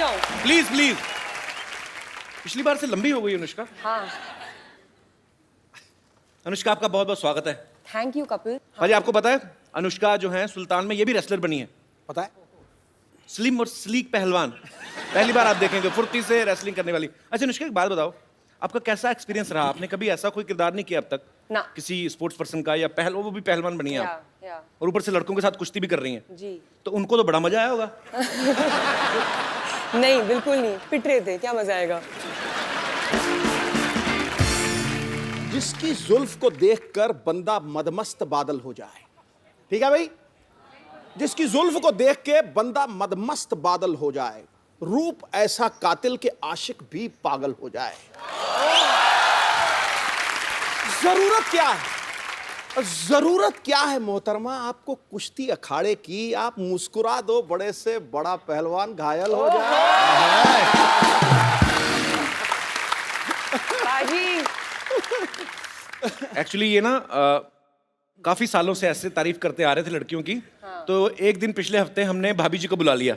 जाऊं? Please please. पिछली बार से लंबी हो गई अनुष्का। हाँ। अनुष्का आपका बहुत बहुत स्वागत है। Thank you Kapil. भाजी आपको पता है अनुष्का जो है सुल्तान में ये भी रेसलर बनी है। पता है? स्लिम और स्लीक पहलवान। पहली बार आप देखेंगे फुर्ती से रेसलिंग करने वाली। अच्छा अनुष्का एक बात बताओ, आपका कैसा एक्सपीरियंस रहा? आपने कभी ऐसा कोई किरदार नहीं किया अब तक ना। किसी स्पोर्ट्स पर्सन का, या वो भी पहलवान बनी है आप, या और ऊपर से लड़कों के साथ कुश्ती भी कर रही हैं, जी। तो उनको तो बड़ा मजा आया होगा। नहीं बिल्कुल नहीं, पिट रहे थे, क्या मजा आएगा। जिसकी जुल्फ को देखकर बंदा मदमस्त बादल हो जाए, ठीक है भाई? जिसकी जुल्फ को देख के बंदा मदमस्त बादल हो जाए, रूप ऐसा कातिल के आशिक भी पागल हो जाए। जरूरत क्या है? जरूरत क्या है मोहतरमा आपको कुश्ती अखाड़े की? आप मुस्कुरा दो, बड़े से बड़ा पहलवान घायल हो जाए। बाजी। एक्चुअली ये ना काफी सालों से ऐसे तारीफ करते आ रहे थे लड़कियों की। हाँ। तो एक दिन पिछले हफ्ते हमने भाभी जी को बुला लिया।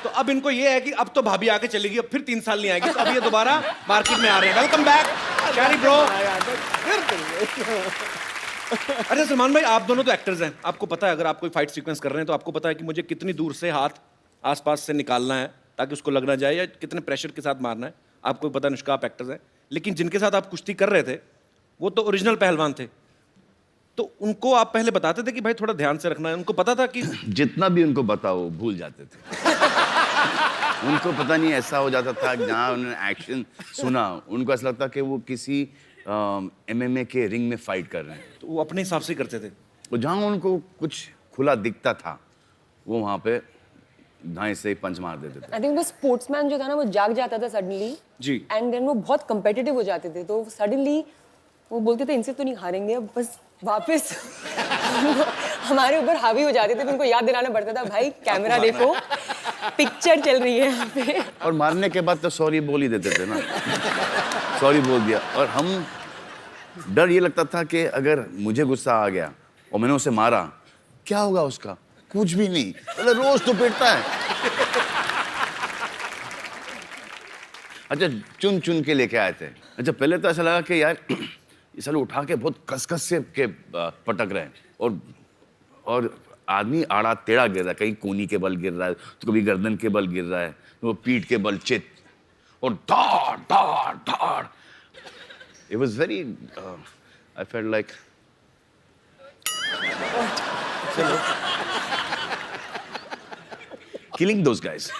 तो अब इनको ये है कि अब तो भाभी आके चलेगी, अब फिर 3 साल नहीं आएगी, तो अब ये दोबारा मार्केट में आ रहे हैं। Welcome back carry bro. अच्छा सलमान भाई, आप दोनों तो एक्टर्स हैं, आपको पता है अगर आप कोई फाइट सीक्वेंस कर रहे हैं तो आपको पता है कि मुझे कितनी दूर से हाथ आसपास से निकालना है ताकि उसको लग ना जाए, या कितने प्रेशर के साथ मारना है। आपको पता है अनुष्का आप एक्टर्स हैं, लेकिन जिनके साथ आप कुश्ती कर रहे थे वो तो ओरिजिनल पहलवान थे, तो उनको आप पहले बताते थे कि भाई थोड़ा ध्यान से रखना है? उनको पता था कि जितना भी उनको बताओ भूल जाते थे। उनको पता नहीं ऐसा हो जाता था जहाँ उन्होंने एक्शन सुना उनको ऐसा लगता कि वो किसी MMA के रिंग में फाइट कर रहे हैं। तो वो अपने हिसाब से करते थे। तो जहाँ उनको कुछ खुला दिखता था वो वहाँ पे दाएं से पंच मार देते थे। आई थिंक वो स्पोर्ट्समैन जो था ना वो जाग जाता था सडनली जी। एंड देन वो बहुत कंपेटिटिव हो जाते थे, तो सडनली वो बोलते थे इनसे तो नहीं हारेंगे, अब बस वापस हमारे ऊपर हावी हो जाते थे। तो उनको याद दिलाना पड़ता था भाई कैमरा देखो, पिक्चर चल रही है यहाँ पे। और मारने के बाद तो सॉरी बोल ही देते थे ना। सॉरी बोल दिया। और हम डर ये लगता था कि अगर मुझे गुस्सा आ गया और मैंने उसे मारा, क्या होगा उसका? कुछ भी नहीं, मतलब रोज तो पिटता है। अच्छा चुन चुन के लेके आए थे। अच्छा पहले तो ऐसा लगा कि यार ये साले उठा के बहुत कस से के पटक रहे हैं, और आदमी आड़ा टेढ़ा गिर रहा है, कहीं कोनी के बल गिर रहा है, तो कभी गर्दन के बल गिर रहा है, तो वो पीठ के बल चित, और धाड़ धाड़ धाड़। It was very I felt like killing those guys.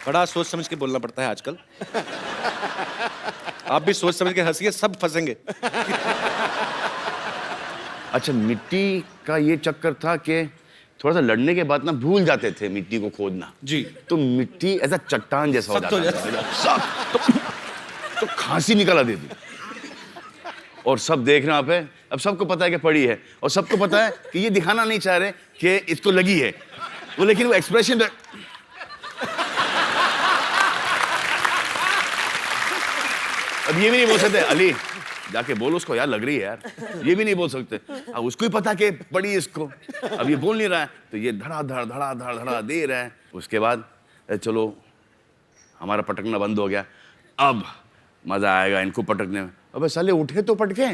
बड़ा सोच समझ के बोलना पड़ता है आजकल। आप भी सोच समझ के हंसिए, सब फंसेंगे। अच्छा मिट्टी का ये चक्कर था कि थोड़ा सा लड़ने के बाद ना भूल जाते थे मिट्टी को खोदना। जी। तो मिट्टी ऐसा चट्टान जैसा हो सख्त हो जाता था। तो खांसी निकल आती थी, और सब देख रहे हैं पे। अब सबको पता है कि पड़ी है, और सबको पता है कि ये दिखाना नहीं चाह रहे कि इसको लगी है वो, लेकिन वो एक्सप्रेशन अब ये भी नहीं बोल सकते अली जाके बोल उसको यार लग रही है यार, ये भी नहीं बोल सकते। अब उसको ही पता कि पड़ी इसको, अब ये बोल नहीं रहा है, तो ये धड़ा धड़ धड़ा धड़ धड़ा दे रहा है। उसके बाद चलो हमारा पटकना बंद हो गया, अब मजा आएगा इनको पटकने में। अबे साले उठे तो पटके।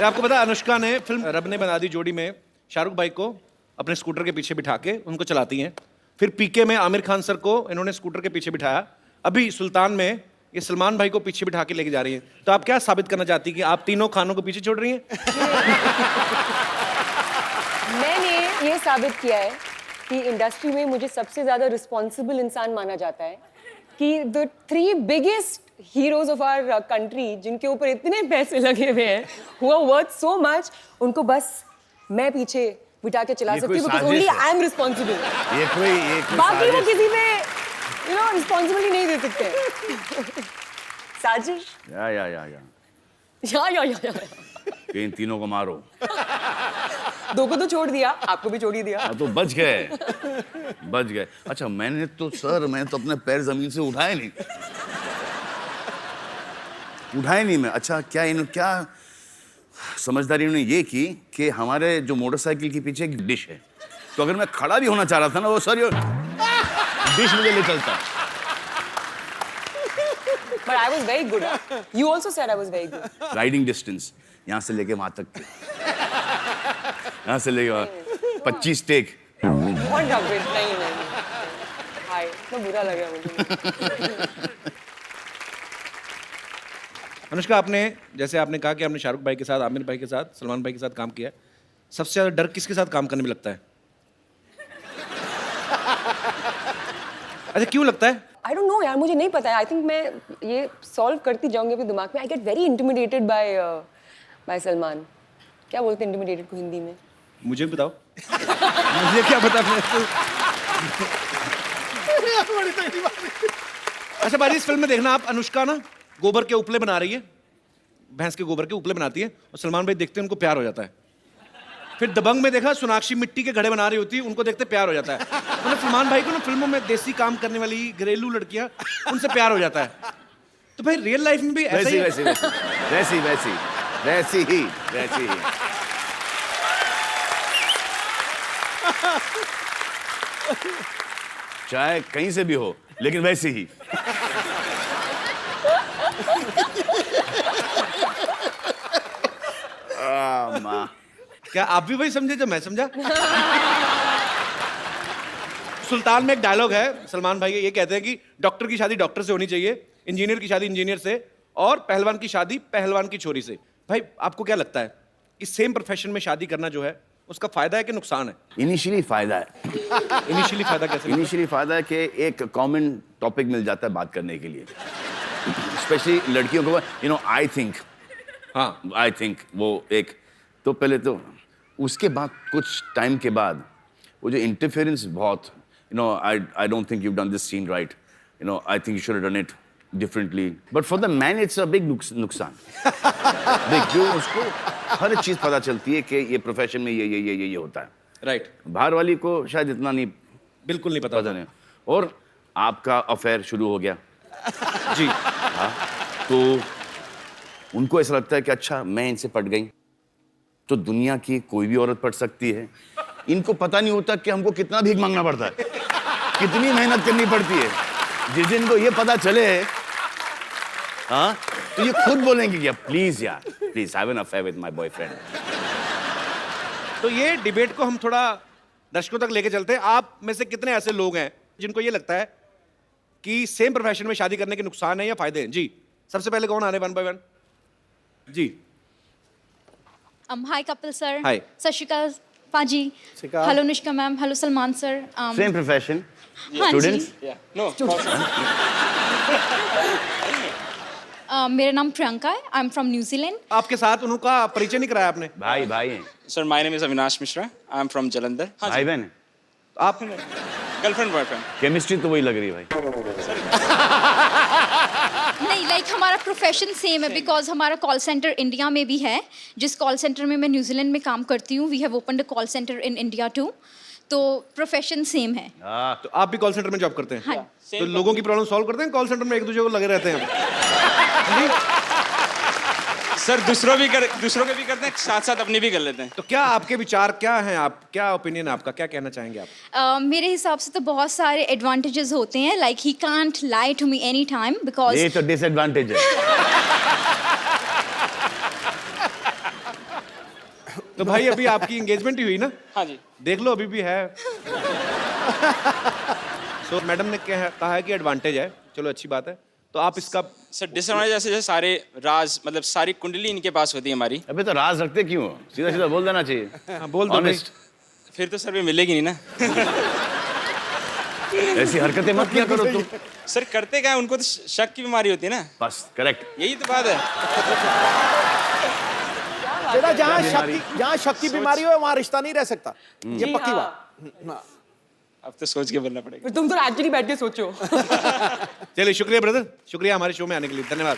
आपको पता है अनुष्का ने फिल्म रब ने बना दी जोड़ी में शाहरुख भाई को अपने स्कूटर के पीछे बिठा के उनको चलाती हैं। फिर पीके में आमिर खान सर को इन्होंने स्कूटर के पीछे बिठाया। अभी सुल्तान में ये सलमान भाई को पीछे बिठा के लेके जा रही हैं। तो आप क्या साबित करना चाहती हैं कि आप तीनों खानों को पीछे छोड़ रही हैं? मैंने ये साबित किया है कि इंडस्ट्री में मुझे सबसे ज्यादा रिस्पॉन्सिबल इंसान माना जाता है, कि the 3 biggest heroes of our country जिनके ऊपर इतने पैसे लगे हुए हैं, who are worth so much, उनको बस मैं पीछे बिठा के चला सकती हूँ, because only I am responsible। ये कोई बाकी वो किसी पे रिस्पॉन्सिबिलिटी नहीं दे सकते। साजिश। या इन तीनों को मारो। 2 को तो छोड़ दिया, आपको भी छोड़ ही दिया। तो बच गए। अच्छा मैंने तो अपने पैर जमीन से उठाए नहीं मैं। अच्छा क्या समझदारी उन्होंने ये की कि हमारे जो मोटरसाइकिल के पीछे एक डिश है, तो अगर मैं खड़ा भी होना चाह रहा था ना, वो सॉरी डिश मुझे ले चलता। But I was very good. You also said I was very good. Riding distance यहाँ से लेके वहां तक, यहाँ से लेके वहां 25 टेक। What a bit. नहीं। हाय, तो बुरा लग रहा है मुझे। अनुष्का, आपने जैसे आपने कहा कि आपने शाहरुख भाई के साथ, आमिर भाई के साथ, सलमान भाई के साथ काम किया है, सबसे ज्यादा डर किसके साथ काम करने में लगता है? अच्छा, क्यों लगता है? I don't know यार, मुझे नहीं पता है। I think मैं ये सॉल्व करती जाऊंगी अपने दिमाग में। I get very intimidated by Salman. क्या बोलते हैं intimidated को हिंदी में? मुझे भी बताओ। मुझे क्या पता। अच्छा बाजी, इस फिल्म में देखना आप, अनुष्का ना गोबर के उपले बना रही है, भैंस के गोबर के उपले बनाती है, और सलमान भाई देखते हैं उनको प्यार हो जाता है। फिर दबंग में देखा सोनाक्षी मिट्टी के घड़े बना रही होती है, उनको देखते प्यार हो जाता है। मतलब सलमान भाई को ना फिल्मों में देसी काम करने वाली घरेलू लड़कियां, उनसे प्यार हो जाता है। तो भाई रियल लाइफ में भी ऐसा ही है? वैसी ही। चाहे कहीं से भी हो, लेकिन वैसी ही। माँ, क्या आप भी वही समझे जो मैं समझा? सुल्तान में एक डायलॉग है, सलमान भाई ये कहते हैं कि डॉक्टर की शादी डॉक्टर से होनी चाहिए, इंजीनियर की शादी इंजीनियर से, और पहलवान की शादी पहलवान की छोरी से। भाई आपको क्या लगता है, इस सेम प्रोफेशन में शादी करना जो है उसका फायदा है कि नुकसान है? इनिशियली फायदा है। इनिशियली फायदा कैसे? इनिशियली फायदा है कि एक कॉमन टॉपिक मिल जाता है बात करने के लिए, स्पेशली लड़कियों को। आई थिंक वो एक, तो पहले तो उसके बाद कुछ टाइम के बाद वो जो इंटरफेरेंस बहुत, I don't think you done this scene right, I think you should have done it differently, but for the man it's a big नुकसान। देख, जो उसको हर चीज पता चलती है कि ये प्रोफेशन में ये होता है, राइट। बाहर वाली को शायद इतना नहीं, बिल्कुल नहीं पता नहीं। और आपका अफेयर शुरू हो गया जी। हाँ, तो उनको ऐसा लगता है कि अच्छा मैं इनसे पट गई तो दुनिया की कोई भी औरत पट सकती है। इनको पता नहीं होता कि हमको कितना भीख मांगना पड़ता है, कितनी मेहनत करनी पड़ती है। जिस दिन को ये पता चले, हाँ, तो ये खुद बोलेंगे कि प्लीज यार, please have an affair with my boyfriend. तो ये डिबेट को हम थोड़ा दर्शकों तक लेके चलते हैं। आप में से कितने ऐसे लोग हैं जिनको ये लगता है कि सेम प्रोफेशन में शादी करने के नुकसान है या फायदे हैं? जी, सबसे पहले कौन आ रहे हैं 1 by 1? Ji. Hi Kapil sir. Hi. सत श्री अकाल पाजी. Hello Anushka ma'am, hello Salman sir. Same profession, हाँ स्टूडेंट्स। मेरा नाम प्रियंका है. I am from New Zealand. आपके साथ उनका परिचय नहीं कराया आपने? भाई हैं। Sir my name is Avinash Mishra. I am from Jalandhar. भाई बहन। आप गर्लफ्रेंड बॉयफ्रेंड. केमिस्ट्री तो वही लग रही है भाई। नहीं, लाइक हमारा प्रोफेशन सेम है, बिकॉज हमारा कॉल सेंटर इंडिया में भी है, जिस कॉल सेंटर में मैं न्यूजीलैंड में काम करती हूँ. We have opened a call centre in India too. तो प्रोफेशन सेम है. तो आप भी कॉल सेंटर में जॉब करते हैं? हाँ. तो लोगों की प्रॉब्लम सॉल्व करते हैं कॉल सेंटर में, एक दूसरे को लगे रहते हैं? सर दूसरों के भी करते हैं, साथ साथ अपनी भी कर लेते हैं. तो क्या आपके विचार क्या हैं, आप क्या ओपिनियन है आपका, क्या कहना चाहेंगे आप? मेरे हिसाब से तो बहुत सारे एडवांटेजेस होते हैं. Like he can't lie to me any time, because ये तो डिसएडवांटेज है। तो भाई अभी आपकी एंगेजमेंट ही हुई ना? हाँ जी. देख लो अभी भी है। तो मैडम ने कहा है कि एडवांटेज है, चलो अच्छी बात है। तो आप इसका सर डिसएडवांटेज जैसे सारे राज, मतलब सारी कुंडली इनके पास होती है हमारी. अबे तो राज रखते क्यों? सीधा सीधा बोल देना चाहिए। हाँ, बोल दो भाई। Honest। फिर तो सर भी मिलेगी नहीं ना. ऐसी हरकतें मत किया करो तुम। सर करते क्या है, उनको तो शक की बीमारी होती है ना. बस करेक्ट। यही तो बात है. बेटा जहाँ शक की बीमारी हो वहाँ रिश्ता नहीं रह सकता, ये पक्की बात। अब तो सोच के बोलना पड़ेगा. तुम तो एक्चुअली बैठ के सोचो. चलिए शुक्रिया ब्रदर, शुक्रिया हमारे शो में आने के लिए, धन्यवाद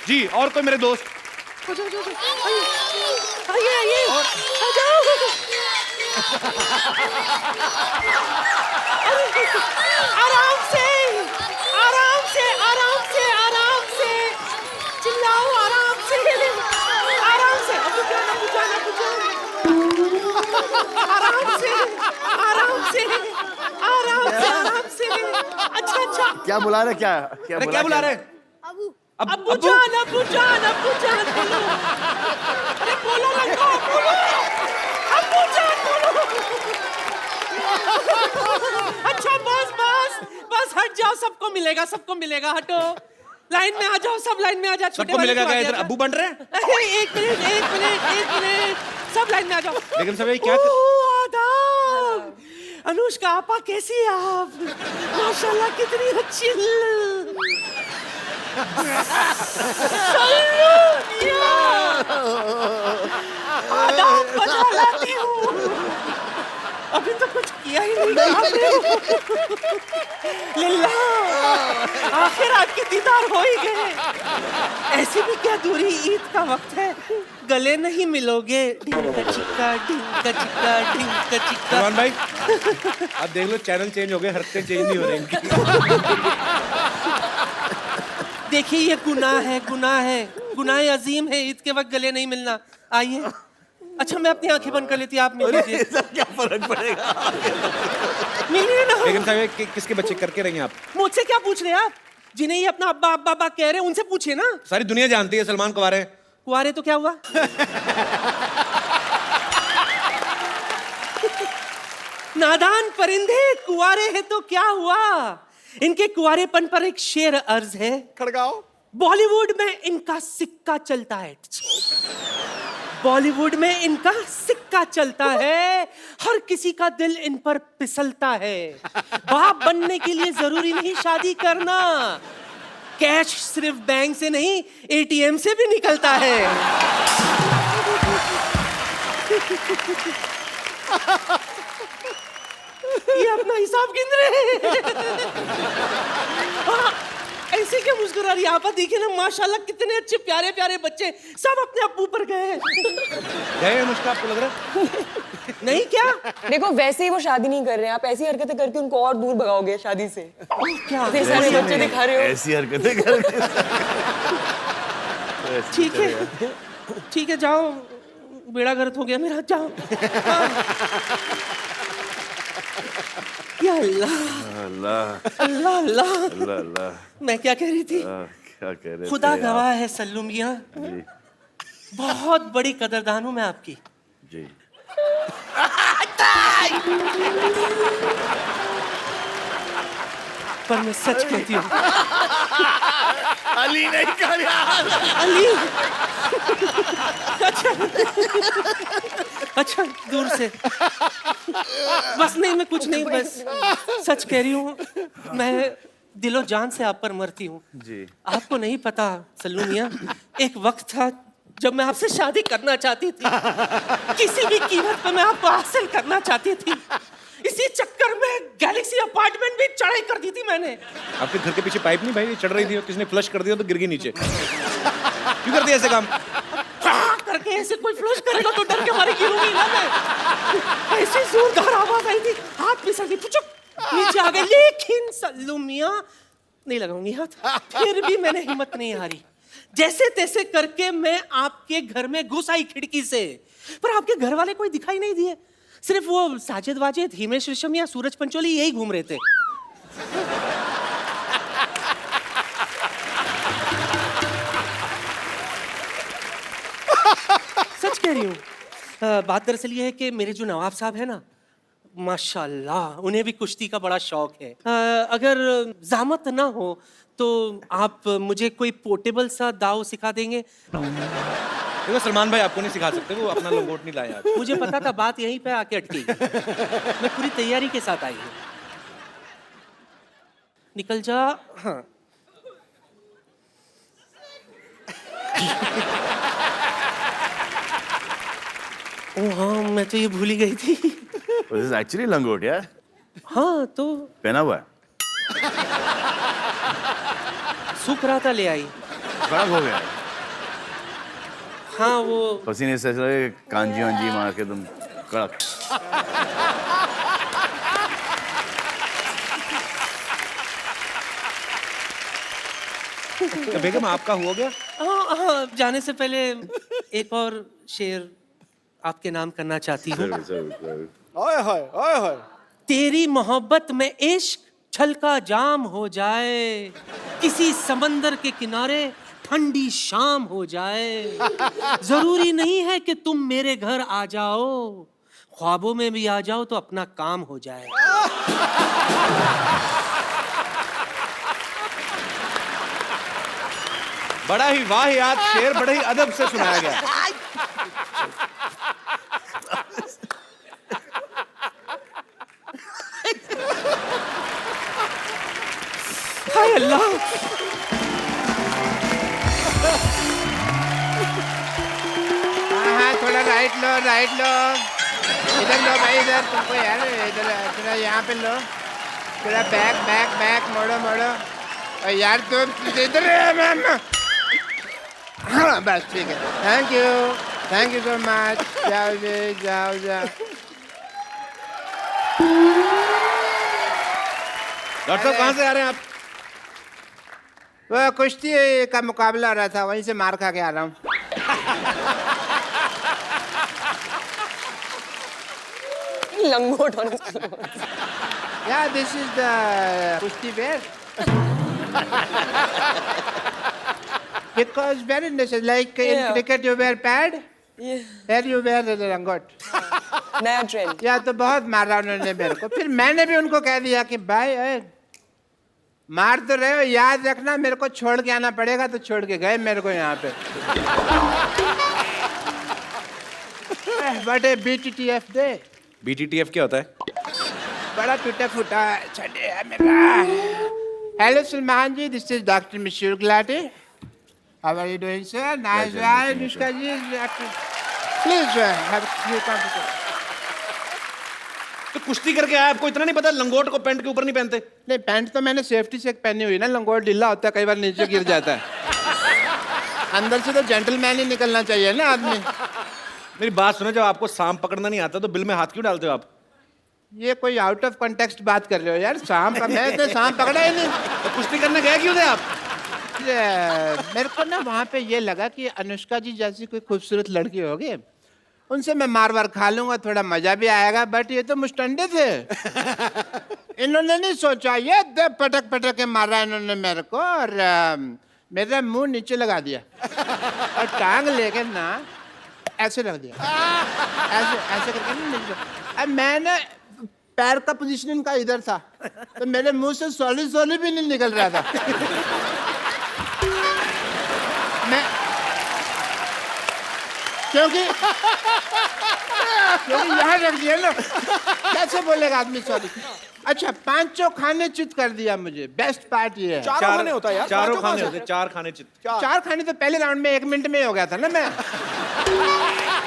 जी। और कोई मेरे दोस्त? आराम से चिल्लाओ, आराम से. आराम से आराम से आराम से आराम से। अच्छा अच्छा। क्या बुला रहे, क्या क्या अरे क्या बुला रहे हैं? अब्बू जान अब्बू जान अब्बू जान बोलो। अरे बोलो लड़का बोलो। अब्बू जान बोलो। अच्छा बस बस बस हट जाओ, सबको मिलेगा सबको मिलेगा, हटो लाइन में आ जाओ, सब लाइन में आ जाओ। सबको मिलेगा क्या? इधर अब्बू बन रहे हैं? एक मिनट एक मिनट एक मिनट, सब लाइन में आ जाओ। लेकिन सब ये क्या ओह, आदाब। अनुष्का आपा कैसी है आप? माशाल्लाह कितनी अच्छी। आदाब बजा लाती हूँ। अभी तो कुछ किया ही नहीं। लिल्ला, आखिर आपके दीदार हो ही गए। ऐसी भी क्या दूरी, ईद का वक्त है, गले नहीं मिलोगे। ढिंका चिक्का ढिंका चिक्का ढिंका चिक्का। सलमान भाई आप देख लो, चैनल चेंज हो गए, हरकतें चेंज नहीं हो रही इनकी। देखिए ये गुनाह है, गुनाह है, गुनाह अजीम है, ईद के वक्त गले नहीं मिलना। आइए। अच्छा मैं अपनी आंखें बंद कर लेती, आप मिल लीजिए। क्या फर्क पड़ेगा? मिलिए ना। लेकिन साहब ये किसके बच्चे करके रहेंगे आप? मुझसे क्या पूछ रहे हैं आप? जिन्हें ये अपना अब्बा अब्बा अब्बा कह रहे हैं उनसे पूछिए ना। सारी दुनिया जानती है सलमान कुंवारे हैं। कुआरे तो क्या हुआ? नादान परिंदे, कुआरे हैं तो क्या हुआ? इनके कुआरेपन पर एक शेर अर्ज है। खड़गाओ। बॉलीवुड में इनका सिक्का चलता है। बॉलीवुड में इनका सिक्का चलता है, हर किसी का दिल इन पर फिसलता है। बाप बनने के लिए जरूरी नहीं शादी करना, कैश सिर्फ बैंक से नहीं एटीएम से भी निकलता है। ये अपना हिसाब गिन रहे हैं। ऐसे क्या मुस्कुरा रही आप? देखिए ना माशाल्लाह कितने अच्छे प्यारे प्यारे बच्चे, सब अपने अब्बू पर गए। गए अनुष्का, आपको लग रहा है? नहीं क्या? देखो वैसे ही वो शादी नहीं कर रहे हैं, आप ऐसी हरकतें करके उनको और दूर भगाओगे शादी से। क्या? इतने सारे बच्चे दिखा रहे हो। ऐसी हरकतें करके। ठीक है ठीक है, जाओ, बेड़ा गर्क हो गया मेरा, जाओ। या अल्लाह अल्लाह अल्लाह अल्लाह। अल्लाह अल्लाह। मैं क्या कह रही थी? क्या कह रहे खुदा थे गवाह आप? है सल्लू मियां, जी बहुत बड़ी कदरदान हूं मैं आपकी। जी। पर मैं सच कहती हूँ अली नहीं कर यार। अली। अच्छा दूर से बस, नहीं मैं कुछ नहीं, बस सच कह रही हूँ, मैं दिलो जान से आप पर मरती हूँ। जी। आपको नहीं पता सल्लू मियां, एक वक्त था जब मैं आपसे शादी करना चाहती थी, किसी भी कीमत पर मैं आपको हासिल करना चाहती थी। इसी चक्कर में गैलेक्सी अपार्टमेंट भी चढ़ाई कर दी थी मैंने। आपके घर के पीछे पाइप नहीं भाई चढ़ रही थी, और किसने फ्लश कर दिया तो गिर गई नीचे। क्यों कर दिया ऐसे काम? करके ऐसे कोई फ्लश करेगा तो डर के मारे गिरूंगी ना मैं। ऐसी जोरदार आवाज आई थी, हाथ फिसल गई, चुप नीचे आ गए। लेकिन सल्लू मियां, नहीं लगाऊंगी हाथ, फिर भी मैंने हिम्मत नहीं हारी। जैसे तैसे करके मैं आपके घर में घुस आई खिड़की से, पर आपके घर वाले कोई दिखाई नहीं दिए, सिर्फ वो साजिद वाजिद, हिमेश रेशमिया, सूरज पंचोली यही घूम रहे थे। सच कह रही हूँ। बात दरअसल ये है कि मेरे जो नवाब साहब है ना, माशाल्लाह उन्हें भी कुश्ती का बड़ा शौक है। अगर ज़हमत ना हो तो आप मुझे कोई पोर्टेबल सा दाव सिखा देंगे? देखो सलमान भाई आपको नहीं सिखा सकते, वो अपना लंगोट नहीं लाए आज। मुझे पता था बात यहीं पे आके अटकेगी। मैं पूरी तैयारी के साथ आई हूँ। निकल जा। हाँ ओ हाँ, मैं तो ये भूल ही गई थी। दिस इज एक्चुअली लंगोट यार। हाँ तो पहना हुआ है, सूख रहा था, ले आई। खराब हो गया है। हाँ वो पसीने से ऐसा लगे कांजी वांजी मार के तुम कड़क। तो बेगम आपका हो गया? हाँ हाँ, जाने से पहले एक और शेर आपके नाम करना चाहती हूँ। ओए होए ओए होए। तेरी मोहब्बत में इश्क छलका जाम हो जाए, किसी समंदर के किनारे ठंडी शाम हो जाए। जरूरी नहीं है कि तुम मेरे घर आ जाओ, ख्वाबों में भी आ जाओ तो अपना काम हो जाए। बड़ा ही वाहियात शेर बड़े ही अदब से सुनाया गया। हाय अल्लाह। हाँ थोड़ा राइट लो इधर लो भाई, इधर तुमको यार, इधर थोड़ा यहाँ पे लो, थोड़ा बैक मोड़ो और यार तुम इधर मैम। हाँ बस ठीक है, थैंक यू सो मच। जाओ जी जाओ। डॉक्टर साहब कहाँ से आ रहे हैं आप? वो कुश्ती का मुकाबला हो रहा था, वहीं से मार खा के आ रहा हूँ। लंगोट होने Yeah, this is the kushti wear. Because very necessary. Like in Yeah. cricket you wear pad, here you wear the langot. नया ट्रेंड। या तो बहुत मारा उन्होंने मेरे को, फिर मैंने भी उनको कह दिया कि भाई मार तो रहे हो, याद रखना मेरे को छोड़ के आना पड़ेगा, तो छोड़ के गए मेरे को यहाँ पे। What a BTTF day. BTTF क्या होता है? बड़ा टूटा फूटा छड़े है मेरा। Hello Salman ji, this is doctor Mashoor Gulati. How are you doing sir? Nice I Anushka ji, please have few confidence. तो कुश्ती करके आया, आपको इतना नहीं पता लंगोट को पैंट के ऊपर नहीं पहनते? नहीं, पैंट तो मैंने सेफ्टी से पहनी हुई ना, लंगोट ढीला होता है, कई बार नीचे गिर जाता है। अंदर से तो जेंटलमैन ही निकलना चाहिए ना आदमी। मेरी बात सुनो, जब आपको सांप पकड़ना नहीं आता तो बिल में हाथ क्यों डालते हो आप? ये कोई आउट ऑफ कॉन्टेक्स्ट बात कर रहे हो यार, सांप का मैं तो सांप पकड़ा ही नहीं। तो कुश्ती करने गए क्यों थे आप? मेरे को ना वहाँ पे ये लगा कि अनुष्का जी जैसी कोई खूबसूरत लड़की होगी, उनसे मैं मार वार खा लूंगा, थोड़ा मजा भी आएगा। बट ये तो मुस्टंडे थे। इन्होंने नहीं सोचा, ये पटक के मारा इन्होंने मेरे को, और मेरा मुंह नीचे लगा दिया और टांग लेकर ना ऐसे रख दिया, ऐसे करके ना नीचे। अब मैंने पैर का पोजीशन इनका इधर था, तो मेरे मुंह से सॉली भी नहीं निकल रहा था। मैं क्योंकि यहाँ रख दिया ना, कैसे बोलेगा आदमी सॉरी। अच्छा, पांचों खाने चित कर दिया मुझे। बेस्ट पार्ट ये है, चारों खाने होता है यार, चारों पांचों खाने कहाँ होते, से? चार खाने चित। चार खाने तो पहले राउंड में 1 मिनट में ही हो गया था ना मैं।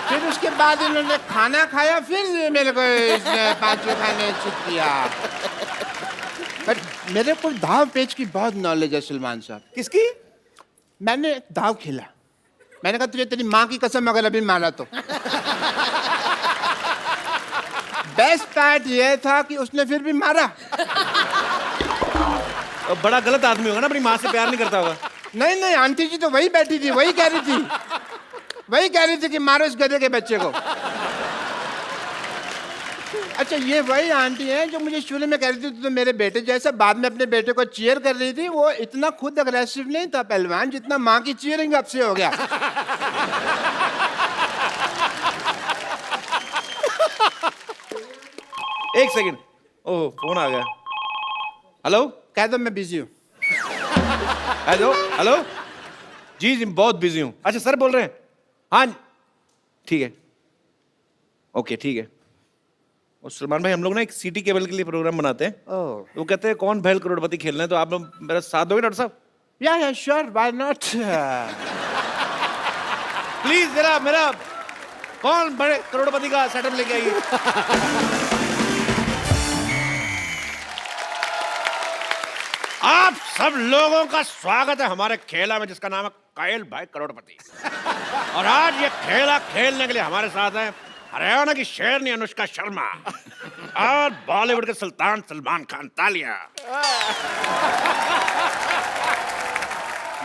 फिर उसके बाद इन्होंने खाना खाया, फिर मेरे को इसने पांचों खाने चित किया। बट मेरे को दाव पेच की बहुत नॉलेज है सलमान साहब। किसकी? मैंने दाव खेला, मैंने कहा तुझे तेरी माँ की कसम अगर अभी मारा तो। बेस्ट पार्ट ये था कि उसने फिर भी मारा। अब बड़ा गलत आदमी होगा ना, अपनी माँ से प्यार नहीं करता होगा। नहीं, आंटी जी तो वही बैठी थी, वही कह रही थी कि मारो इस गधे के बच्चे को। अच्छा, ये वही आंटी है जो मुझे शुरू में कह रही थी तो मेरे बेटे जैसा, बाद में अपने बेटे को चीयर कर रही थी। वो इतना खुद अग्रेसिव नहीं था पहलवान, जितना माँ की चीयरिंग अब से हो गया। एक सेकंड, ओह फोन आ गया। हेलो, कह दो मैं बिजी हूँ। हेलो जी बहुत बिजी हूँ। अच्छा सर बोल रहे हैं? हाँ ठीक है, ओके ठीक है। और सलमान भाई, हम लोग ना एक सिटी केबल के लिए प्रोग्राम बनाते हैं। तो वो कहते हैं कौन भैल करोड़पति खेलना है, तो आप लोग मेरा साथ दोगे डॉक्टर साहब? या श्योर, व्हाई नॉट। प्लीज जरा मेरा कौन बड़े करोड़पति का सेटअप लेके आइए। आप सब लोगों का स्वागत है हमारे खेला में, जिसका नाम है कायल भाई करोड़पति। और आज ये खेला खेलने के लिए हमारे साथ है हरियाणा की शेरनी अनुष्का शर्मा और बॉलीवुड के सुल्तान सलमान खान। तालियां।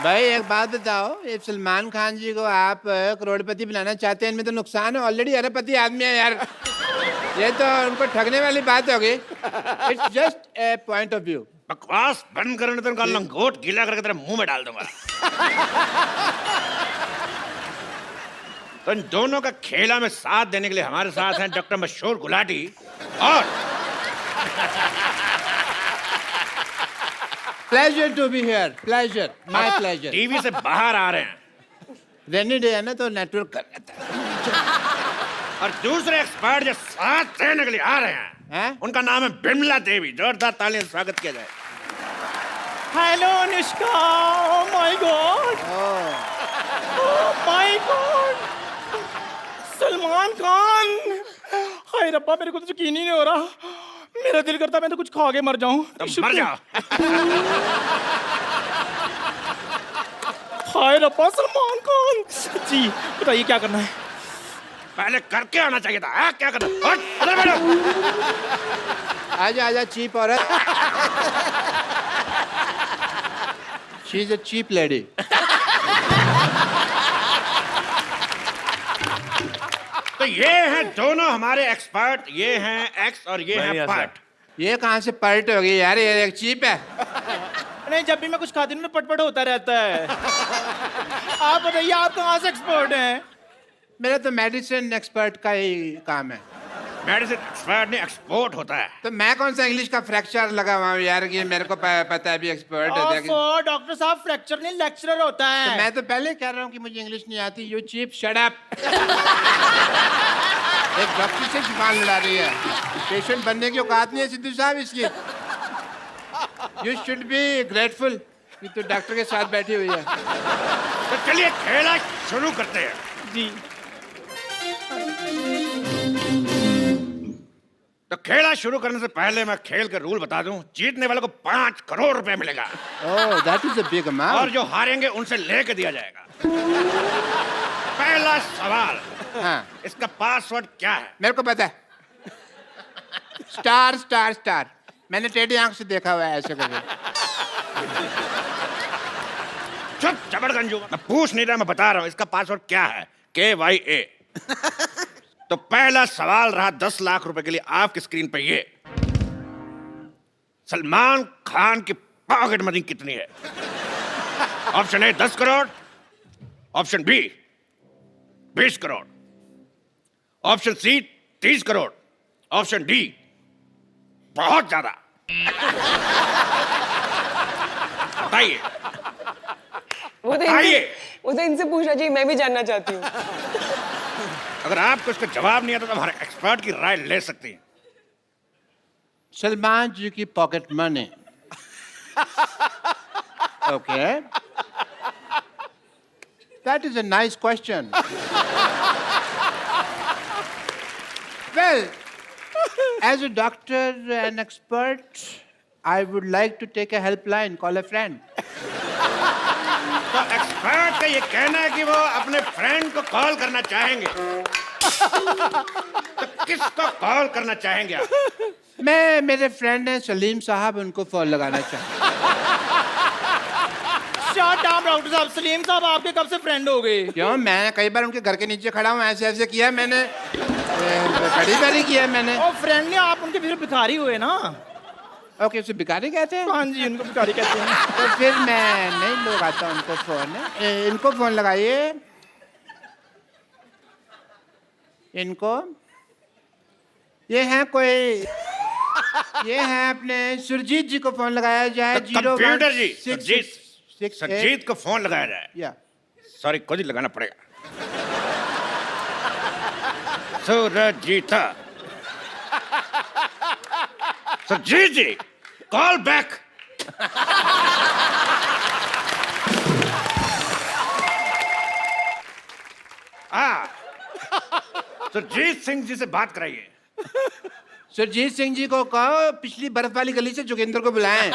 भाई एक बात बताओ, ये सलमान खान जी को आप करोड़पति बनाना चाहते हैं, इनमें तो नुकसान है, ऑलरेडी अरबपति आदमी है यार। ये तो उनको ठगने वाली बात होगी। It's just a point of view. बकवास बंद करने तो उनका लंगोट गीला करके तेरे मुंह में डाल दूंगा। तो इन दोनों का खेला में साथ देने के लिए हमारे साथ हैं डॉक्टर मशहूर गुलाटी और pleasure to be here, pleasure, my pleasure. TV से बाहर आ रहे हैं। रेनी डे है ना तो नेटवर्क कर लेता है। और दूसरे एक्सपर्ट जो साथ देने के लिए आ रहे हैं, उनका नाम है बिमला देवी। जोरदार तालियों से स्वागत किया जाए। Hello Anushka, oh my god, oh my god, Salman Khan. हाय रब्बा, मेरे को तो यकीन ही नहीं हो रहा। मेरा दिल करता मैं तो कुछ खा के मर जाऊं। मर जाओ। हाय रब्बा, सलमान खान जी, बताइए क्या करना है? पहले करके आना चाहिए था। हाँ, क्या करना? और उधर बैठो। आजा आजा चीप औरत। She is a cheap lady. तो ये हैं दोनों हमारे एक्सपर्ट। ये हैं एक्स और ये हैं पार्ट। ये कहाँ से पर्ट हो गई यार, ये एक चीप है। नहीं, जब भी मैं कुछ खाती हूँ ना पटपट होता रहता है। आप बताइए, आप कहाँ से एक्सपर्ट हैं? मेरा तो मेडिसिन एक्सपर्ट का ही काम है। मेडिसिन एक्सपर्ट नहीं, एक्सपोर्ट होता है। तो मैं कौन सा इंग्लिश का फ्रैक्चर लगा हुआ हूँ यार कि मेरे को पता है भी एक्सपर्ट है। डॉक्टर साहब, फ्रैक्चर नहीं लेक्चरर होता है। तो मैं तो पहले कह रहा हूँ कि मुझे इंग्लिश नहीं आती। You cheap, shut up. एक डॉक्टर से जुबान लड़ा रही है। पेशेंट बनने की औकात नहीं है सिद्धू साहब इसकी। यू शुड बी ग्रेटफुल कि तू डॉक्टर के साथ बैठी हुई है। तो चलिए खेला शुरू करते हैं। जी। तो खेला शुरू करने से पहले मैं खेल के रूल बता दूं। जीतने वाले को 5 करोड़ रुपए मिलेगा। Oh, that is a big amount. और जो हारेंगे उनसे लेके दिया जाएगा। पहला सवाल, हाँ, इसका पासवर्ड क्या है? मेरे को पता है। Star star star. मैंने टेढ़ी आंख से देखा हुआ है ऐसे करके। चुप चबड़गंजू, मैं पूछ नहीं रहा, मैं बता रहा हूं इसका पासवर्ड क्या है। KYA। तो पहला सवाल रहा 10 लाख रुपए के लिए। आपकी स्क्रीन पे ये सलमान खान की पॉकेट मनी कितनी है? Option A 10 crore, option B 20 crore, option C 30 crore, option D बहुत ज्यादा। बताइए। वो तो इनसे पूछना चाहिए, मैं भी जानना चाहती हूँ। अगर आपको इसका जवाब नहीं आता तो हमारे एक्सपर्ट की राय ले सकती हैं। सलमान जी की pocket money. Okay, that is a nice question. Well, as a doctor and expert, I would like to take a helpline, call a friend. तो एक्सपर्ट का ये कहना है कि वो अपने फ्रेंड को कॉल करना चाहेंगे। तो किसको कॉल करना चाहेंगे आप? मैं, मेरे फ्रेंड हैं सलीम साहब, उनको फोन लगाना चाहूँ। शट अप डॉक्टर साहब। सलीम साहब आपके कब से फ्रेंड हो गए? क्यों, मैं कई बार उनके घर के नीचे खड़ा हूँ, ऐसे ऐसे किया मैंने, बड़ी बारी किया मैंने। और फ्रेंड ने आप उनके फिर भिखारी हुए ना? ओके, उसे भिखारी कहते हैं? हाँ जी, उनको भिखारी कहते हैं। तो फिर मैं नहीं लगाता उनको फोन। इनको फोन लगाइए, इनको। ये हैं कोई, ये हैं अपने सुरजीत जी को फोन लगाया जाए। कंप्यूटर जी, सुरजीत को फोन लगाया जाए। या सॉरी, खुद ही लगाना पड़ेगा। सुरजीता, सुरजीत जी, कॉल बैक। सुरजीत सिंह जी से बात कराइए। सुरजीत सिंह जी को कहो पिछली बर्फ वाली गली से जोगिंदर को बुलाएं।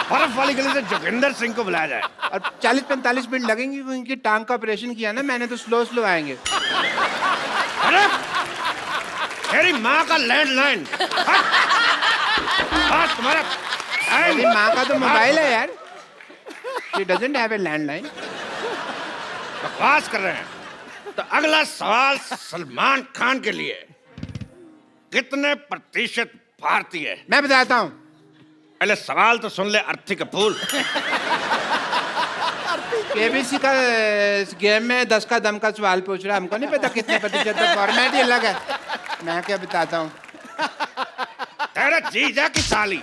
बर्फ वाली गली से जोगिंदर सिंह को बुलाया जाए। और 40-45 मिनट लगेंगे, उनकी टांग का ऑपरेशन किया ना मैंने, तो स्लो स्लो आएंगे। अरे तेरी माँ का लैंडलाइन। तुम्हारा मेरी माँ का तो मोबाइल है यार। She doesn't have a landline. बकवास कर रहे हैं। तो अगला सवाल सलमान खान के लिए, कितने प्रतिशत भारतीय है? मैं बताता हूँ। पहले सवाल तो सुन ले अर्थी कपूर। केबीसी का इस गेम में 10 का दम का सवाल पूछ रहा है, हमको नहीं पता कितने प्रतिशत, तो फॉर्मेट ही अलग है। मैं क्या बताता हूँ। तेरा जीजा की साली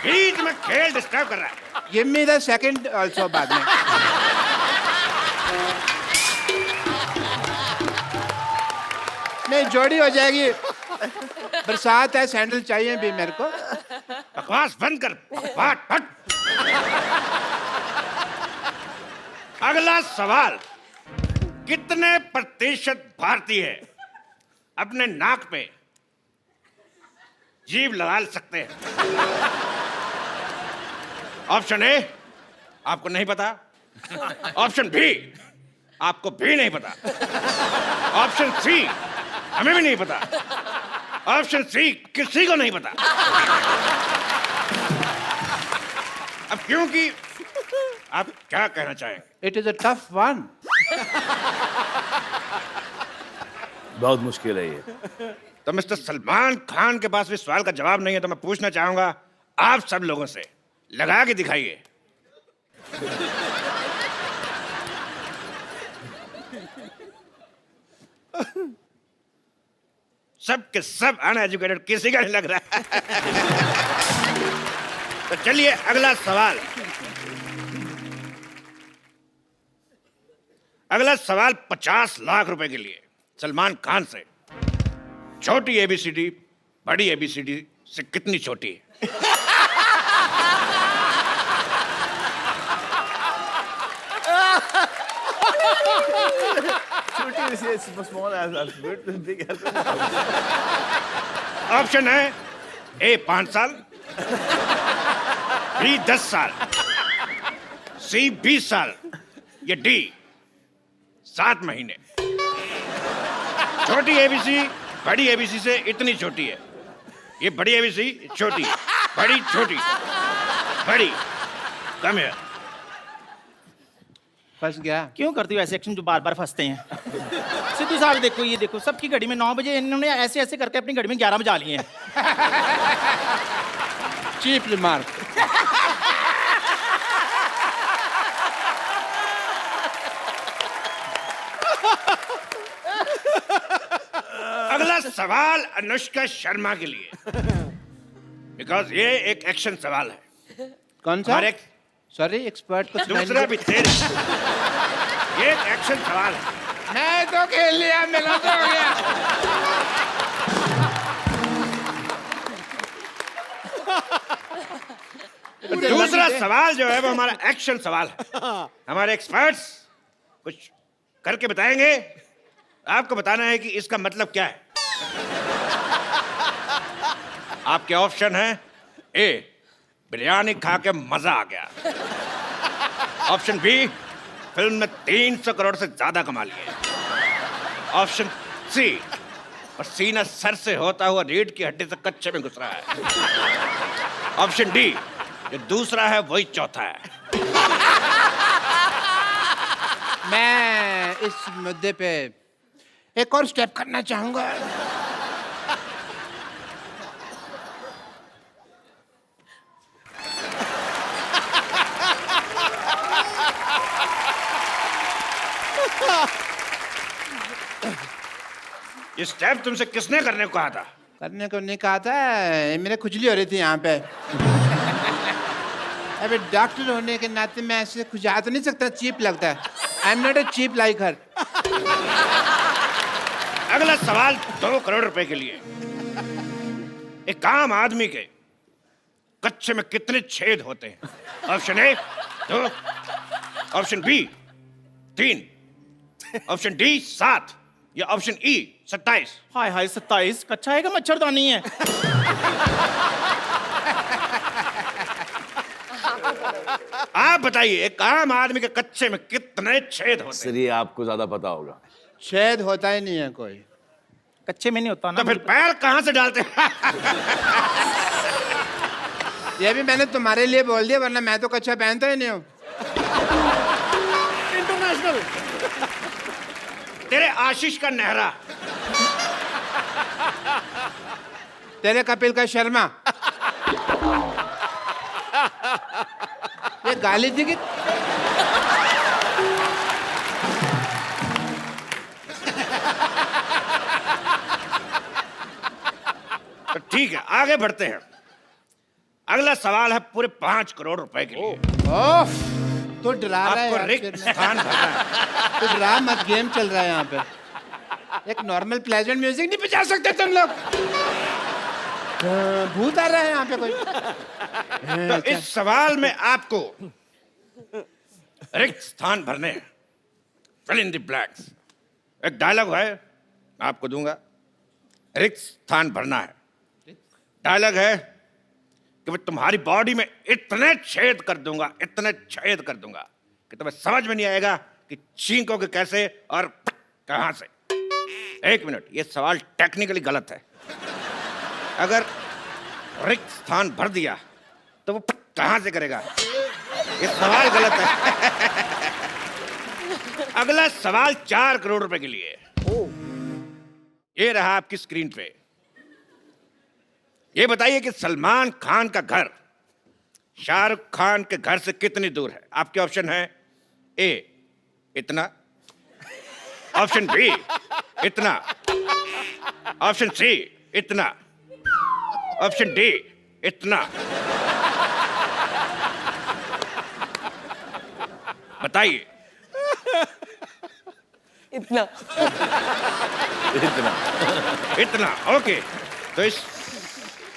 बीच में खेल डिस्टर्ब कर रहा है। Give me the second also बाद में। नहीं, जोड़ी हो जाएगी। बरसात है, सैंडल चाहिए भी मेरे को। बकवास बंद कर, बकवास हट। अगला सवाल, कितने प्रतिशत भारतीय अपने नाक पे जीभ लगा सकते हैं? ऑप्शन ए, आपको नहीं पता। ऑप्शन बी, आपको भी नहीं पता। ऑप्शन सी, हमें भी नहीं पता। ऑप्शन सी, किसी को नहीं पता। अब क्योंकि आप क्या कहना चाहेंगे? It is a tough one. बहुत मुश्किल है ये। तो मिस्टर सलमान खान के पास भी सवाल का जवाब नहीं है, तो मैं पूछना चाहूंगा आप सब लोगों से, लगा के दिखाइए। सब के सब अनएजुकेटेड, किसी का नहीं लग रहा है। तो चलिए अगला सवाल। अगला सवाल 50 लाख रुपए के लिए सलमान खान से। छोटी एबीसीडी बड़ी एबीसीडी से कितनी छोटी है? ऑप्शन है ए 5 साल, बी 10 साल, सी 20 साल, या डी 7 महीने। छोटी एबीसी बड़ी एबीसी से इतनी छोटी है। ये बड़ी एबीसी छोटी, बड़ी छोटी, बड़ी कम है। फंस गया। क्यों करती हो ऐसे एक्शन जो बार बार फंसते हैं? सिद्धू साहब देखो, ये देखो, सबकी घड़ी में 9 बजे, इन्होंने ऐसे ऐसे करके अपनी घड़ी में 11 बजा लिए हैं। Cheap remark. अगला सवाल अनुष्का शर्मा के लिए, बिकॉज ये एक एक्शन सवाल है। कौन सा? हमारे सॉरी, एक्सपर्ट को दूसरा भी तेरे, ये एक एक्शन सवाल है। मैं तो खेल लिया, मेरा तो हो गया। दूसरा सवाल जो है वो हमारा एक्शन सवाल है। हमारे एक्सपर्ट्स कुछ करके बताएंगे, आपको बताना है कि इसका मतलब क्या है। आपके ऑप्शन है ए, बिरयानी खा के मजा आ गया। ऑप्शन बी, फिल्म में 300 करोड़ से ज्यादा कमा लिए। ऑप्शन सी, पसीना सर से होता हुआ रीढ़ की हड्डी से कच्चे में घुस रहा है। ऑप्शन डी, जो दूसरा है वही चौथा है। मैं इस मुद्दे पे एक और स्टेप करना चाहूंगा। ये स्टेप तुमसे किसने करने को कहा था? करने को नहीं कहा था, मेरे खुजली हो रही थी यहाँ पे। अबे डॉक्टर होने के नाते मैं ऐसे खुजा तो नहीं सकता, चीप लगता है। I am not a cheap like her. अगला सवाल 2 करोड़ रुपए के लिए। एक आम आदमी के कच्चे में कितने छेद होते हैं? Option A 2, option B 3, option D 7, या ऑप्शन ई 27। हाय हाय, 27 कच्चा है का मच्छरदानी है? आप बताइए, एक आम आदमी के कच्चे में कितने छेद होते हैं? सर ये आपको ज्यादा पता होगा। छेद होता ही नहीं है कोई। कच्चे में नहीं होता ना। तो फिर पैर कहां से डालते हैं? ये भी मैंने तुम्हारे लिए बोल दिया, वरना मैं तो कच्चा पहनता ही नहीं हूँ। कपिल तेरे आशीष का नेहरा। तेरे कपिल का शर्मा। ये गाली थी कि तो ठीक है, आगे बढ़ते हैं। अगला सवाल है पूरे 5 करोड़ रुपए के लिए। ओह, तो डरा रहा है आपको यार, रिक्त फिर मैं- स्थान भरना है। तो डरा मत, गेम चल रहा है यहाँ पे। एक नॉर्मल प्लेजेंट म्यूजिक नहीं बजा सकते तुम लोग? भूत आ रहा है यहाँ पे कोई। तो इस सवाल में आपको रिक्त स्थान भरने हैं। Fill in the blanks. एक डायलॉग है, मैं आपको दूंगा। रिक्त स्थान भरना है। डायलॉग है कि मैं तुम्हारी बॉडी में इतने छेद कर दूंगा, इतने छेद कर दूंगा कि तुम्हें समझ में नहीं आएगा कि छींकोगे कैसे और कहां से। 1 मिनट, ये सवाल टेक्निकली गलत है। अगर रिक्त स्थान भर दिया तो वो कहां से करेगा? ये सवाल गलत है। अगला सवाल 4 करोड़ रुपए के लिए। ये रहा आपकी स्क्रीन पे। ये बताइए कि सलमान खान का घर शाहरुख खान के घर से कितनी दूर है? आपके ऑप्शन है ए इतना, ऑप्शन बी इतना, ऑप्शन सी इतना, ऑप्शन डी इतना। बताइए। इतना। इतना, ओके। तो इस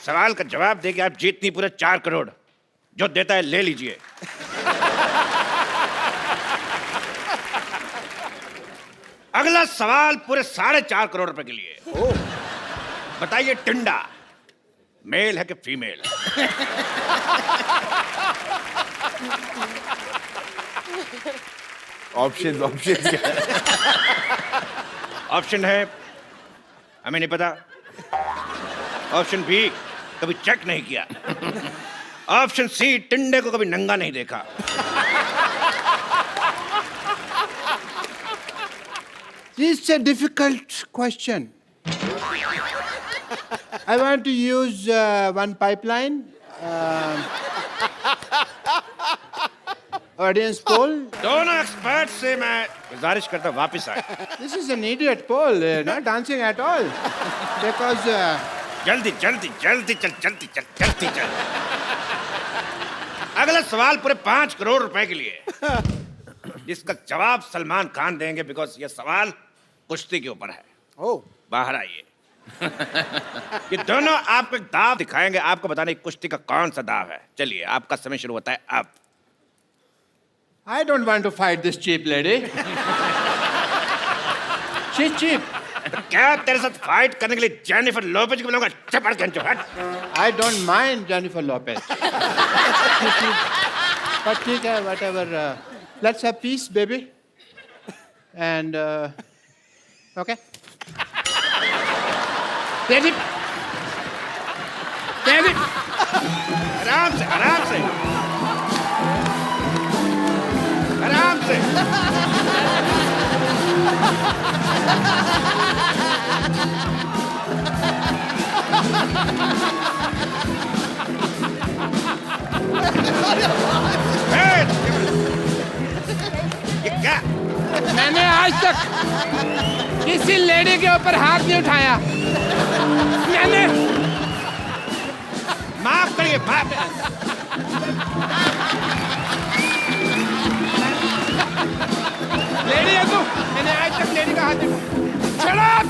सवाल का जवाब देके आप जीतनी पूरे 4 करोड़। जो देता है ले लीजिए। अगला सवाल पूरे 4.5 करोड़ रुपए के लिए। बताइए टिंडा मेल है कि फीमेल? ऑप्शन ऑप्शन क्या है? ऑप्शन है हमें नहीं पता, ऑप्शन बी कभी चेक नहीं किया, ऑप्शन सी टिंडे को कभी नंगा नहीं देखा। It's a difficult question. I want to use one pipeline. Audience poll. दोनों एक्सपर्ट से मैं गुजारिश करता हूं वापस आए। This is an idiot poll, not dancing at all. Because जल्दी जल्दी जल्दी चल जल्दी चल जल्दी चल। अगला सवाल पूरे 5 करोड़ रुपए के लिए, जिसका जवाब सलमान खान देंगे बिकॉज ये सवाल कुश्ती के ऊपर है। ओ बाहर आइए। ये दोनों आपको एक दाव दिखाएंगे, आपको बताने की कुश्ती का कौन सा दाव है। चलिए आपका समय शुरू होता है अब। I don't want to fight this cheap lady. She's cheap. तो क्या तेरे साथ फाइट करने के लिए जेनिफर लोपेज को बुलाऊंगा? चपड़ के हट। I don't mind Jennifer Lopez. But ठीक है, whatever. Let's have peace, baby. And okay. Ready? Ready? आराम से आराम से आराम से। ये क्या? मैंने आज तक किसी लेडी के ऊपर हाथ नहीं उठाया। मैंने माफ करिए माफ। लेडी है तू? मैंने आज तक लेडी का हाथ नहीं। Shut up!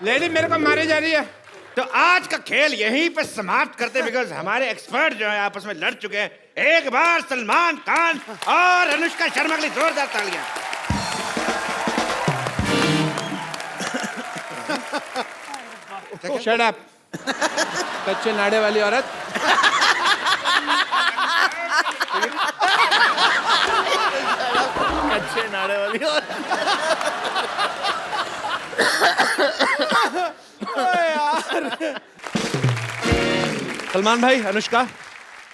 लेडी मेरे को मारी जा रही है। तो आज का खेल यहीं पे समाप्त करते बिकॉज हमारे एक्सपर्ट जो है आपस में लड़ चुके हैं। एक बार सलमान खान और अनुष्का शर्मा के लिए जोरदार तालियां। Shut up! कच्चे नाड़े वाली औरत। अच्छे नाड़े वाली और सलमान भाई, अनुष्का,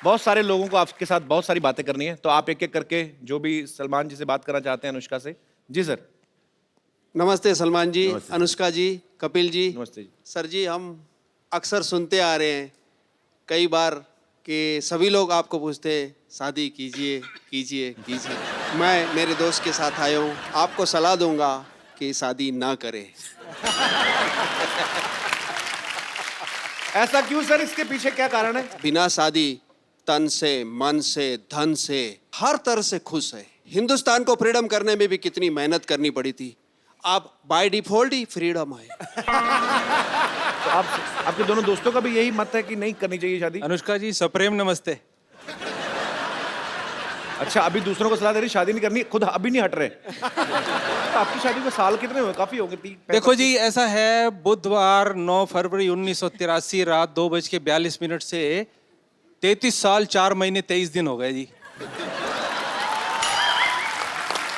बहुत सारे लोगों को आपके साथ बहुत सारी बातें करनी है, तो आप एक एक करके जो भी सलमान जी से बात करना चाहते हैं अनुष्का से। जी सर। नमस्ते सलमान जी, अनुष्का जी, कपिल जी। नमस्ते जी। सर जी, हम अक्सर सुनते आ रहे हैं कई बार कि सभी लोग आपको पूछते हैं शादी कीजिए कीजिए कीजिए। मैं मेरे दोस्त के साथ आया हूँ, आपको सलाह दूंगा कि शादी ना करें। ऐसा क्यों सर, इसके पीछे क्या कारण है? बिना शादी तन से, मन से, धन से, हर तरह से खुश है। हिंदुस्तान को फ्रीडम करने में भी कितनी मेहनत करनी पड़ी थी, अब बाय डिफॉल्ट ही फ्रीडम है। तो आपके दोनों दोस्तों का भी यही मत है कि नहीं करनी चाहिए शादी? अनुष्का जी सप्रेम नमस्ते। अच्छा, अभी दूसरों को सलाह दे रही शादी नहीं करनी, खुद अभी नहीं हट रहे। तो आपकी शादी को साल कितने हुए? काफी होंगे। देखो जी, ऐसा है, बुधवार 9 फरवरी 1983 रात 2:42 से 33 साल 4 महीने 23 दिन हो गए जी।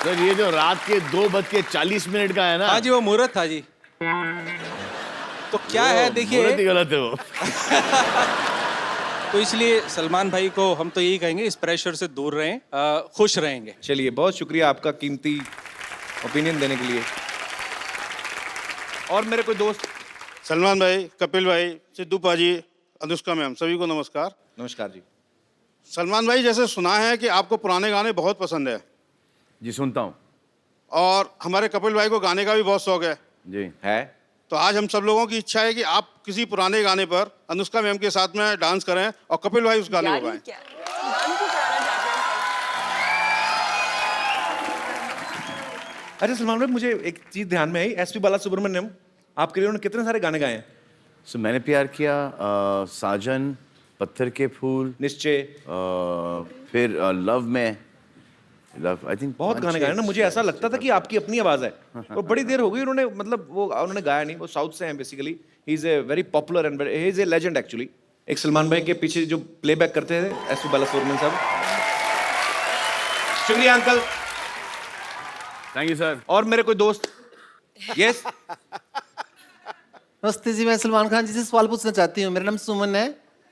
सर ये जो रात के 2:40 का है ना, हाँ जी, वो मुहूर्त था जी। तो क्या है देखिए, मुहूर्त ही गलत है वो। तो इसलिए सलमान भाई को हम तो यही कहेंगे, इस प्रेशर से दूर रहें, खुश रहेंगे। चलिए, बहुत शुक्रिया आपका कीमती ओपिनियन देने के लिए। और मेरे कोई दोस्त? सलमान भाई, कपिल भाई, सिद्धू पाजी, अनुष्का मैम, सभी को नमस्कार। नमस्कार जी। सलमान भाई, जैसे सुना है कि आपको पुराने गाने बहुत पसंद है। जी सुनता हूँ। और हमारे कपिल भाई को गाने का भी बहुत शौक है। जी है। तो आज हम सब लोगों की इच्छा है कि आप किसी पुराने गाने पर अनुष्का मैम के साथ में डांस करें और कपिल भाई उस गाने को गाएं। अच्छा सलमान भाई, मुझे एक चीज ध्यान में आई, एसपी बालासुब्रमण्यम, आपके लिए उन्होंने कितने सारे गाने गाए हैं? सो मैंने प्यार किया, साजन, पत्थर के फूल, निश्चय, फिर लव में, लव, आई थिंक बहुत गाने गाए ना। मुझे ऐसा लगता था कि आपकी अपनी आवाज है, और बड़ी देर हो गई उन्होंने, मतलब वो उन्होंने गाया नहीं। वो साउथ से हैं basically. He is a very popular and he is a legend actually. एक सलमान भाई के पीछे जो प्लेबैक करते थे एसपी बालासुब्रमण्यम साहब। शुक्रिया अंकल। Thank you sir. और मेरे कोई दोस्त? यस। नमस्ते जी, मैं सलमान खान जी से सवाल पूछना चाहती हूँ। मेरा नाम सुमन है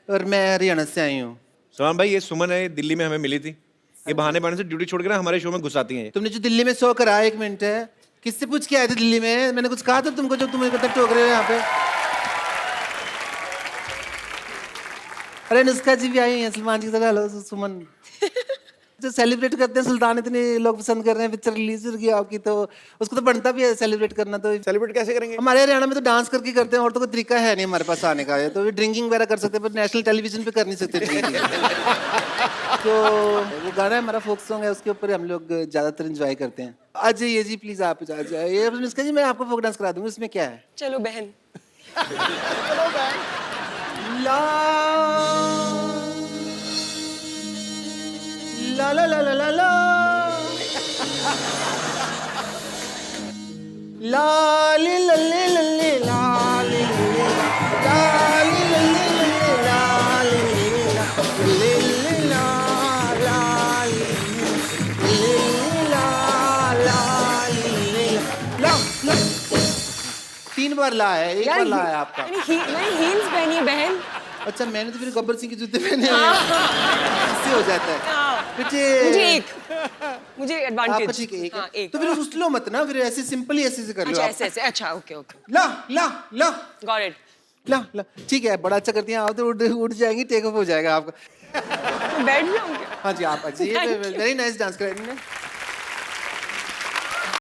और मैं हरियाणा से आई हूँ। सलमान भाई, ये सुमन है, दिल्ली में हमें मिली थी। ये बहाने बहाने से ड्यूटी छोड़ के ना हमारे शो में घुसाती हैं। तुमने जो दिल्ली में शो कराया, 1 मिनट है, किससे पूछ के आए थे दिल्ली में? मैंने कुछ कहा था तुमको जो तुम मुझे पता टोक रहे हो यहाँ पे? अरे अनुष्का जी भी आई हैं सलमान जी के साथ। हेलो सुमन। जो सेलिब्रेट करते हैं सुल्तान, इतने लोग पसंद कर रहे हैं, पिक्चर रिलीज होगी आपकी, तो उसको तो बनता भी है सेलिब्रेट करना। तो सेलिब्रेट कैसे करेंगे? हमारे हरियाणा में तो डांस करके करते हैं, और तो कोई तरीका है नहीं हमारे पास आने का। तो ड्रिंकिंग वगैरह कर सकते हैं, पर नेशनल टेलीविजन पे कर नहीं सकते ड्रिंकिंग। तो वो गाना है हमारा, फोक सॉन्ग है, उसके ऊपर हम लोग ज्यादातर एंजॉय करते हैं। आ जाइए जी प्लीज, आप आ जाइए। अनुष्का जी, मैं आपको फोक डांस करा दूंगी, उसमें क्या है? चलो बहन। ला ला ला ला ला ला ला ला ली ला ली ला ली ला ली ला ली ला ली ला ली ला ली ला ला ली ला ला। 3 बार ला है, 1 बार ला है आपका। मैंने हील्स पहनी है बहन। अच्छा, मैंने तो फिर गब्बर सिंह के जूते पहने हैं, इससे हो जाता है। मुझे एडवांटेज। आपका ठीक है, एक है। तो फिर उछलो मत ना, फिर ऐसे सिंपल ही ऐसे कर लो। अच्छा आप। ऐसे ऐसे, अच्छा ओके ओके, ला ला ला गॉट इट। ला ला, ठीक है, बड़ा अच्छा करती हैं आप तो। उठ जाएंगी, टेक ऑफ हो जाएगा आपका। बैठ जाऊँ क्या? हाँ जी, आप अच्छी, वेरी नाइस डांस कर रही हैं।